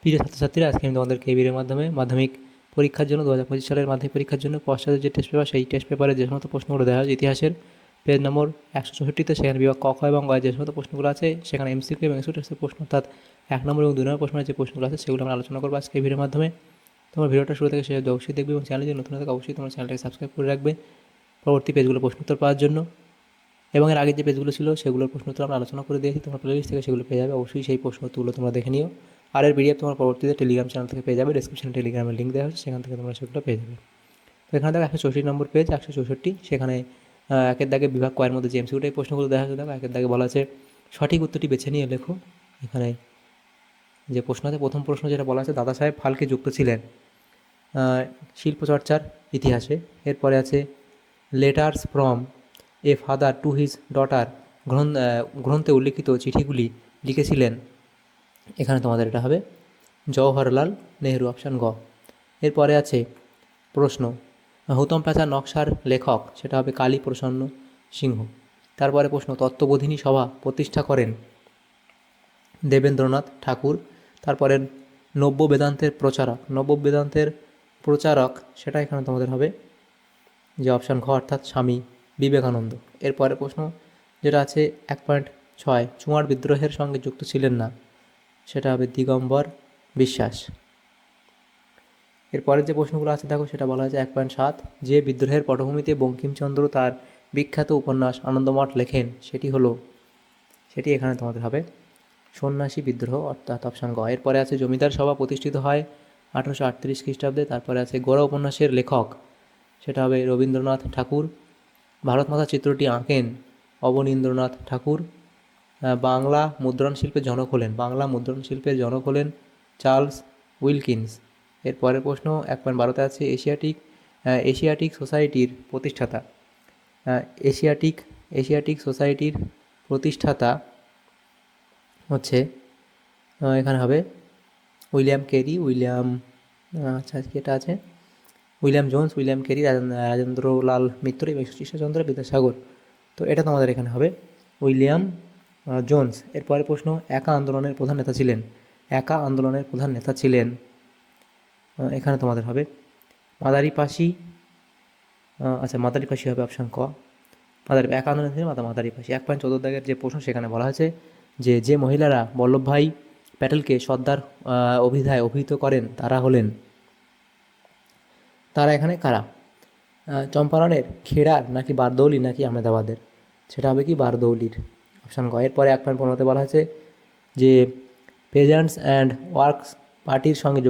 প্রিয় ছাত্রছাত্রীরা, আজকে আমি তোমাদের কেবির মাধ্যমে মাধ্যমিক পরীক্ষার জন্য 2025 সালের মাধ্যমিক পরীক্ষার জন্য পশ্চাতের যে টেস্ট পেপার, সেই টেস্ট পেপারে যে সমস্ত প্রশ্নগুলো দেওয়া হয়েছে ইতিহাসের পেজ নম্বর 164-তে, সেখানে বিভাগ ক, খ এবং গ যে সমস্ত প্রশ্নগুলো আছে সেখানে এমসিকিউ এবং এমসিকিউ টেস্টের প্রশ্ন, অর্থাৎ 1 নম্বর এবং 2 নম্বর প্রশ্নের যে প্রশ্নগুলো আছে সেগুলো আমরা আলোচনা করবো আজকে এই ভিডিওর মাধ্যমে। তোমার ভিডিওটা শুরু থেকে শেষ অবধি অবশ্যই দেখবে এবং চ্যানেলে যদি নতুন থাকে অবশ্যই তোমার চ্যানেলটাকে সাবস্ক্রাইব করে রাখবে পরবর্তী পেজগুলো প্রশ্নোত্তর পাওয়ার জন্য। এবং এর আগের যে পেজগুলো ছিল সেগুলোর প্রশ্নোত্তর আমরা আলোচনা করে দিয়েছি, তোমার প্লেলিস্ট থেকে সেগুলো পেয়ে যাবে। অবশ্যই সেই প্রশ্নোত্তরগুলো তোমরা দেখে নিও। আর এর পিডিএফ তোমার পরবর্তীতে টেলিগ্রাম চ্যানেল থেকে পেয়ে যাবে, ডেসক্রিপশনে টেলিগ্রামের লিঙ্ক দেওয়া হচ্ছে, সেখান থেকে তোমরা সেগুলো পেয়ে যাবে। তো এখানে দেখো 164 নম্বর পেজ, 164, সেখানে একের দাগে বিভাগ কয়ের মধ্যে যে এমসিকিউ প্রশ্নগুলো দেখা যাচ্ছে। দেখো একের দাগে বলা আছে সঠিক উত্তরটি বেছে নিয়ে লেখো। এখানে যে প্রশ্ন আছে, প্রথম প্রশ্ন যেটা বলা আছে, দাদা সাহেব ফালকে যুক্ত ছিলেন শিল্পচর্চার ইতিহাসে। এরপরে আছে letters from a father to his daughter গ্রন্থে উল্লিখিত চিঠিগুলি লিখেছিলেন। এখানে তোমাদের এটা হবে জওহরলাল নেহরু, অপশান গ। এরপরে আছে প্রশ্ন হুতম প্যাঁচা নকশার লেখক, সেটা হবে কালী প্রসন্ন সিংহ। তারপরে প্রশ্ন তত্ত্ববোধিনী সভা প্রতিষ্ঠা করেন দেবেন্দ্রনাথ ঠাকুর। তারপরে নব্য বেদান্তের প্রচারক সেটা এখানে তোমাদের হবে যে অপশান ঘ, অর্থাৎ স্বামী বিবেকানন্দ। এরপরে প্রশ্ন যেটা আছে 1.6, চুয়ার বিদ্রোহের সঙ্গে যুক্ত ছিলেন না, সেটা হবে দিগম্বর বিশ্বাস। এরপরের যে প্রশ্নগুলো আছে দেখো, সেটা বলা হয়েছে 1.7, যে বিদ্রোহের পটভূমিতে বঙ্কিমচন্দ্র তার বিখ্যাত উপন্যাস আনন্দমঠ লেখেন, সেটি এখানে তোমাদের হবে সন্ন্যাসী বিদ্রোহ, অর্থাৎ অপশান গ। এরপরে আছে জমিদার সভা প্রতিষ্ঠিত হয় 1838 খ্রিস্টাব্দে। তারপরে আছে গোরা উপন্যাসের লেখক, সেটা হবে রবীন্দ্রনাথ ঠাকুর। ভারতমাতা চিত্রটি আঁকেন অবনীন্দ্রনাথ ঠাকুর। বাংলা মুদ্রণ শিল্পের জনক হলেন চার্লস উইলকিন্স। এর পরের প্রশ্ন 1.12তে আছে এশিয়াটিক সোসাইটির প্রতিষ্ঠাতা। এশিয়াটিক সোসাইটির প্রতিষ্ঠাতা হচ্ছে এখানে হবে William Carey, William Jones, William Carey, Rajendralal Mitra এবং ঈশ্বরচন্দ্র বিদ্যাসাগর। তো এটা তোমাদের এখানে হবে উইলিয়াম জোন্স। এরপরে প্রশ্ন একা আন্দোলনের প্রধান নেতা ছিলেন এখানে তোমাদের হবে মাদারিপাশি। মাদারিপাশি হবে অপশান ক। একা আন্দোলনের ছিলেন মাদারিপাশি। 1.14 দাগের যে প্রশ্ন, সেখানে বলা হয়েছে যে মহিলারা বল্লভভাই প্যাটেলকে সর্দার অভিধায় অভিহিত করেন তারা এখানে কারা? চম্পারণের, খেড়ার, নাকি বারদৌলি, নাকি আহমেদাবাদের? সেটা হবে কি বারদৌলির, অপশান গ। এরপরে 1.15তে বলা হয়েছে যে পেজেন্টস অ্যান্ড ওয়ার্কস পার্টির সঙ্গে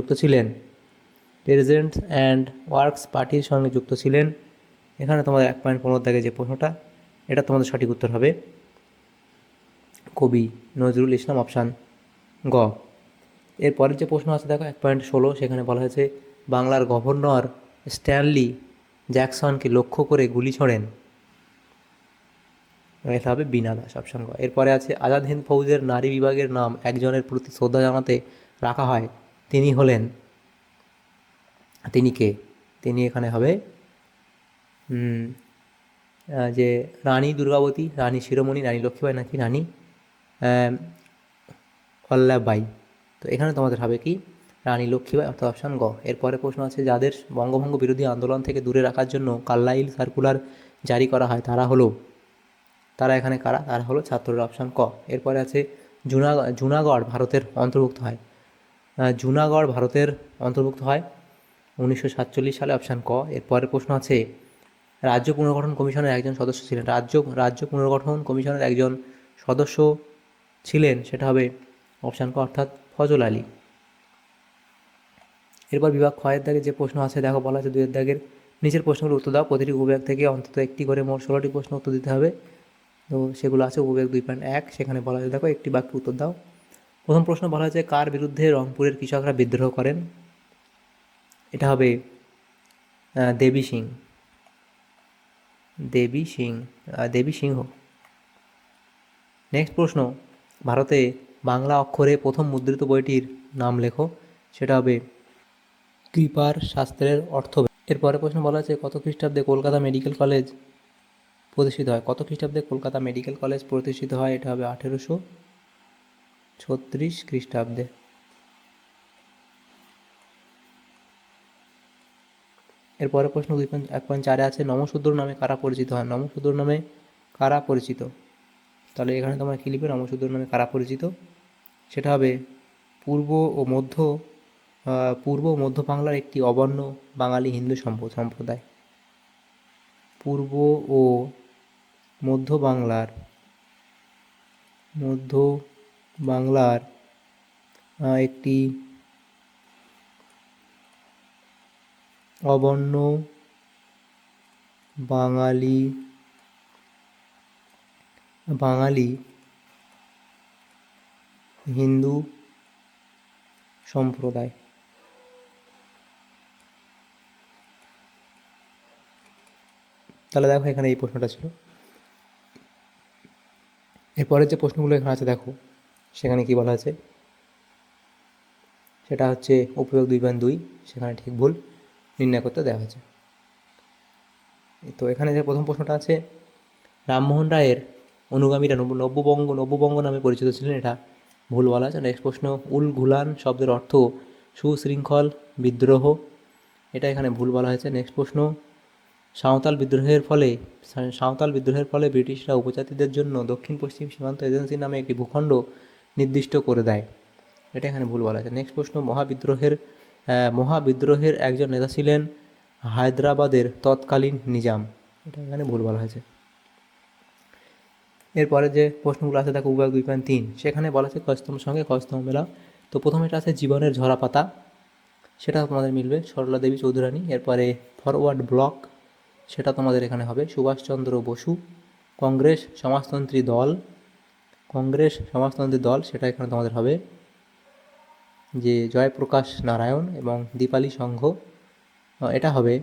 যুক্ত ছিলেন। এখানে তোমাদের 1.15 দাগে যে প্রশ্নটা, এটা তোমাদের সঠিক উত্তর হবে কবি নজরুল ইসলাম, অপশান গ। এরপরের যে প্রশ্ন আছে দেখো 1.16, সেখানে বলা হয়েছে বাংলার গভর্নর স্ট্যানলি জ্যাকসনকে লক্ষ্য করে গুলি ছোড়েন। এটা হবে বীণা দাস, অপশান গ। এরপরে আছে আজাদ হিন্দ ফৌজের নারী বিভাগের নাম একজনের প্রতি শ্রদ্ধা জানাতে রাখা হয়, তিনি কে? তিনি এখানে হবে যে রানী দুর্গাবতী, রানী শিরোমণি, রানী লক্ষ্মীবাই, নাকি রানী অল্লাবাই। তো এখানে তোমাদের হবে কি রানী লক্ষ্মীবাই, অর্থাৎ অপশান গ। এরপরে প্রশ্ন আছে যাদের বঙ্গভঙ্গ বিরোধী আন্দোলন থেকে দূরে রাখার জন্য কার্লাইল সার্কুলার জারি করা হয় তারা এখানে কারা? তারা হলো ছাত্ররা, অপশান ক। এরপরে আছে জুনাগড় ভারতের অন্তর্ভুক্ত হয় 1947 সালে, অপশান ক। এরপরের প্রশ্ন আছে রাজ্য পুনর্গঠন কমিশনের একজন সদস্য ছিলেন, সেটা হবে অপশান ক, অর্থাৎ ফজল আলী। এরপর বিভাগ ক্ষয়ের দাগে যে প্রশ্ন আছে দেখো, বলা আছে 2 দাগের নিচের প্রশ্নগুলো উত্তর দাও। প্রতিটি উপবিভাগ থেকে অন্তত একটি করে মোট 16টি প্রশ্ন উত্তর দিতে হবে। তো সেগুলো আছে উপবিভাগ 2.1, সেখানে বলা আছে দেখো একটি বাক্যে উত্তর দাও। প্রথম প্রশ্ন বলা হয়েছে কার বিরুদ্ধে রংপুরের কৃষকরা বিদ্রোহ করেন? এটা হবে দেবী সিংহ। নেক্সট প্রশ্ন ভারতে বাংলা অক্ষরে প্রথম মুদ্রিত বইটির নাম লেখো, সেটা হবে কৃপার শাস্ত্রের অর্থ। এরপরে প্রশ্ন বলা আছে কত খ্রিস্টাব্দে কলকাতা মেডিকেল কলেজ প্রতিষ্ঠিত হয়? এটা হবে 1836 খ্রিস্টাব্দে। এরপরে প্রশ্ন 1.4 আছে নমঃশূদ্র নামে কারা পরিচিত হন? নমঃশূদ্র নামে কারা পরিচিত? তাহলে এখানে তোমরা কী লিখবে? নমঃশূদ্র নামে কারা পরিচিত? সেটা হবে পূর্ব ও মধ্য বাংলার একটি অবর্ণ বাঙালি হিন্দু সম্প্রদায়। পূর্ব ও মধ্য বাংলার একটি অবর্ণ বাঙালি হিন্দু সম্প্রদায়। তাহলে দেখো এখানে এই প্রশ্নটা ছিল। এরপরের যে প্রশ্নগুলো এখানে আছে দেখো সেখানে কি বলা আছে, সেটা হচ্ছে উপযোগ 2.2, সেখানে ঠিক ভুল নির্ণয় করতে দেওয়া হয়েছে। তো এখানে যে প্রথম প্রশ্নটা আছে রামমোহন রায়ের অনুগামীরা নব্যবঙ্গ নামে পরিচিত ছিলেন, এটা ভুল বলা আছে। নেক্সট প্রশ্ন উল ঘুলান শব্দের অর্থ সুশৃঙ্খল বিদ্রোহ, এটা এখানে ভুল বলা হয়েছে। নেক্সট প্রশ্ন সাঁওতাল বিদ্রোহের ফলে ব্রিটিশরা উপজাতিদের জন্য দক্ষিণ পশ্চিম সীমান্ত এজেন্সি নামে একটি ভূখণ্ড নির্দিষ্ট করে দেয়, এটা এখানে ভুল বলা আছে। নেক্সট প্রশ্ন মহাবিদ্রোহের একজন নেতা ছিলেন হায়দ্রাবাদের তৎকালীন নিজাম, এটা এখানে ভুল বলা হয়েছে। এরপরে যে প্রশ্নগুলো আছে দেখো বিভাগ 2.3, সেখানে বলা আছে কস্তমের সঙ্গে কস্তম মেলা। তো প্রথমে এটা আছে জীবনের ঝরা পাতা, সেটা তোমাদের মিলবে সরলা দেবী চৌধুরানী। এরপরে ফরওয়ার্ড ব্লক, সেটা তোমাদের এখানে হবে সুভাষচন্দ্র বসু। কংগ্রেস সমাজতন্ত্রী দল, সেটা এখানে তোমাদের হবে যে জয়প্রকাশ নারায়ণ এবং দীপালি সংঘ, এটা হবে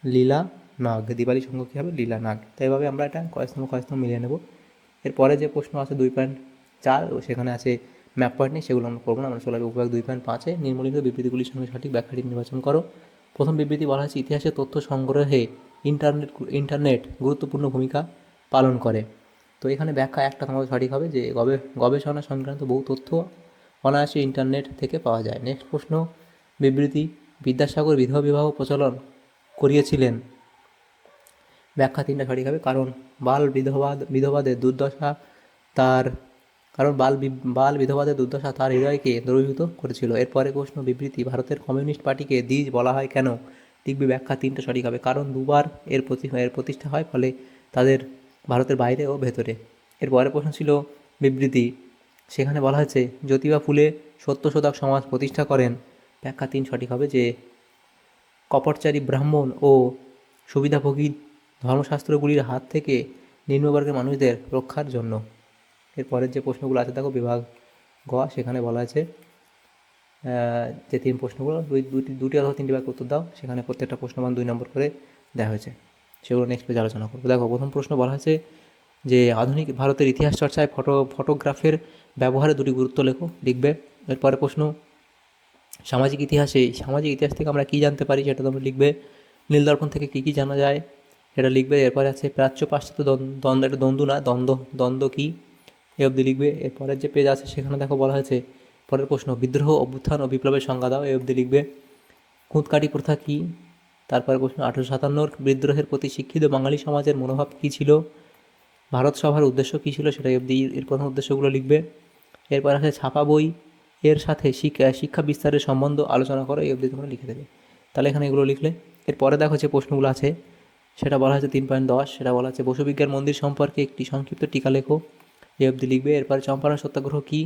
লীলা নাগ। দীপালি সংঘ কী হবে? লীলা নাগ। তো এইভাবে আমরা এটা কয়স্তম মিলিয়ে নেব। এরপরে যে প্রশ্ন আছে 2.4, সেখানে আছে ম্যাপ পয়েন্ট নেই, সেগুলো আমরা করবো না, আমরা চলে যাবো উপভাগ 2.5-এ নিম্নলিখিত বিবৃতিগুলির সঙ্গে সঠিক ব্যাখ্যাটি নির্বাচন করো। প্রথম বিবৃতি বলা হয়েছে ইতিহাসের তথ্য সংগ্রহে ইন্টারনেট গুরুত্বপূর্ণ ভূমিকা পালন করে। তো এখানে ব্যাখ্যা একটা তোমাদের সঠিক হবে যে গবেষণা সংক্রান্ত বহু তথ্য অনায়াসে ইন্টারনেট থেকে পাওয়া যায়। নেক্সট প্রশ্ন বিবৃতি বিদ্যাসাগর বিধবা বিবাহ প্রচলন করিয়েছিলেন, ব্যাখ্যা 3টা সঠিক হবে কারণ বাল বিধবাদের দুর্দশা তার হৃদয়কে দ্রবীভূত করেছিল। এরপরে প্রশ্ন বিবৃতি ভারতের কমিউনিস্ট পার্টিকে দ্বিজ বলা হয় কেন, লিখবে ব্যাখ্যা 3টা সঠিক হবে কারণ দুবার এর প্রতিষ্ঠা হয়, ফলে তাদের ভারতের বাইরে ও ভেতরে। এরপরে প্রশ্ন ছিল বিবৃতি, সেখানে বলা হয়েছে জ্যোতিবা ফুলে সত্যশোধক সমাজ প্রতিষ্ঠা করেন, ব্যাখ্যা 3 সঠিক হবে যে কপটচারী ব্রাহ্মণ ও সুবিধাভোগী ধর্মশাস্ত্রগুলির হাত থেকে নিম্নবর্গের মানুষদের রক্ষার জন্য। এরপরের যে প্রশ্নগুলো আছে দেখো বিভাগ গ, সেখানে বলা আছে যে 3 প্রশ্নগুলো দুটি অথবা 3টি বাক্য উত্তর দাও, সেখানে প্রত্যেকটা প্রশ্নমান 2 নম্বর করে দেওয়া হয়েছে, সেগুলো নেক্সট পেজে আলোচনা করবো। দেখো প্রথম প্রশ্ন বলা হয়েছে যে আধুনিক ভারতের ইতিহাস চর্চায় ফটোগ্রাফের ব্যবহারে দুটি গুরুত্ব লেখো, লিখবে। এরপরে প্রশ্ন সামাজিক ইতিহাস থেকে আমরা কী জানতে পারি, সেটা তোমরা লিখবে। নীলদর্পণ থেকে কী জানা যায়, সেটা লিখবে। এরপরে আছে প্রাচ্য পাশ্চাত্য দ্বন্দ্ব কী, এ অবধি লিখবে। এরপরের যে পেজ আছে সেখানে দেখো বলা হয়েছে পরের প্রশ্ন বিদ্রোহ অভ্যুত্থান ও বিপ্লবের সংজ্ঞা দাও, এ অবধি লিখবে। খুঁতকাটি প্রথা কী, তারপরে প্রশ্ন 1857 বিদ্রোহের প্রতি শিক্ষিত বাঙালি সমাজের মনোভাব কী ছিল, ভারত সভার উদ্দেশ্য কী ছিল, সেটা অবধি এর প্রথম উদ্দেশ্যগুলো লিখবে। এরপর আছে ছাপা বই এর সাথে শিক্ষা বিস্তারের সম্বন্ধ আলোচনা করো, এই অবধি তোমরা লিখে দেবে। তাহলে এখানে এগুলো লিখলে। এরপরে দেখো যে প্রশ্নগুলো আছে সেটা বলা হয়েছে 3.10, সেটা বলা হচ্ছে বসুবিজ্ঞান মন্দির সম্পর্কে একটি সংক্ষিপ্ত টিকা লেখো, এই অবধি লিখবে। এরপরে চম্পারণ সত্যাগ্রহ কী,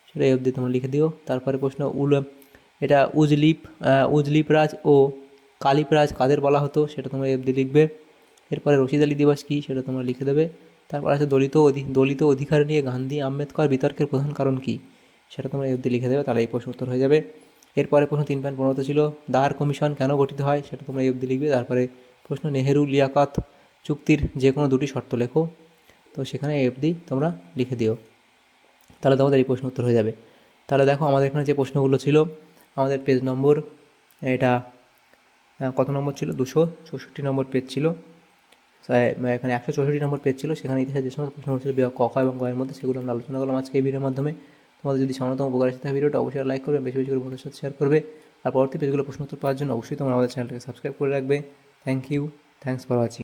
সেটা এই অবধি তোমরা লিখে দিও। তারপরে প্রশ্ন উজলিপরাজ ও কালীপরাজ কাদের বলা হতো, সেটা তোমরা এই অবধি লিখবে। এরপরে রশিদ আলী দিবস কী, সেটা তোমরা লিখে দেবে। তারপর আছে দলিত অধিকার নিয়ে গান্ধী আম্বেদকর বিতর্কের প্রধান কারণ কী, সেটা তোমরা এই অবধি লিখে দেবে, তাহলে এই প্রশ্ন উত্তর হয়ে যাবে। এরপরে প্রশ্ন 3.15 ছিল দার কমিশন কেন গঠিত হয়, সেটা তোমরা এই অবধি লিখবে। তারপরে প্রশ্ন নেহেরু লিয়াকত চুক্তির যে কোনো দুটি শর্ত লেখো, তো সেখানে এই অবধি তোমরা লিখে দিও, তাহলে তোমাদের এই প্রশ্ন উত্তর হয়ে যাবে। তাহলে দেখো আমাদের এখানে যে প্রশ্নগুলো ছিল আমাদের পেজ নম্বর এটা কত নম্বর ছিল, 264 নম্বর পেজ ছিল, এখানে 164 নম্বর পেজ ছিল, সেখানে ইতিহাসের যে সমস্ত প্রশ্ন ছিল বিভাগ ক, খ এবং গ এর মধ্যে, সেগুলো আমরা আলোচনা করলাম আজকে এই ভিডিওর মাধ্যমে। তো তোমাদের যদি সামান্যতম উপকার আসে তাহলে ভিডিওটা অবশ্যই লাইক করবে, বেশি বেশি করে বন্ধুদের সাথে শেয়ার করবে। আর পরবর্তী পেজগুলো প্রশ্ন উত্তর পাওয়ার জন্য অবশ্যই তোমরা আমাদের চ্যানেলটাকে সাবস্ক্রাইব করে রাখবে। Thank you, thanks for watching.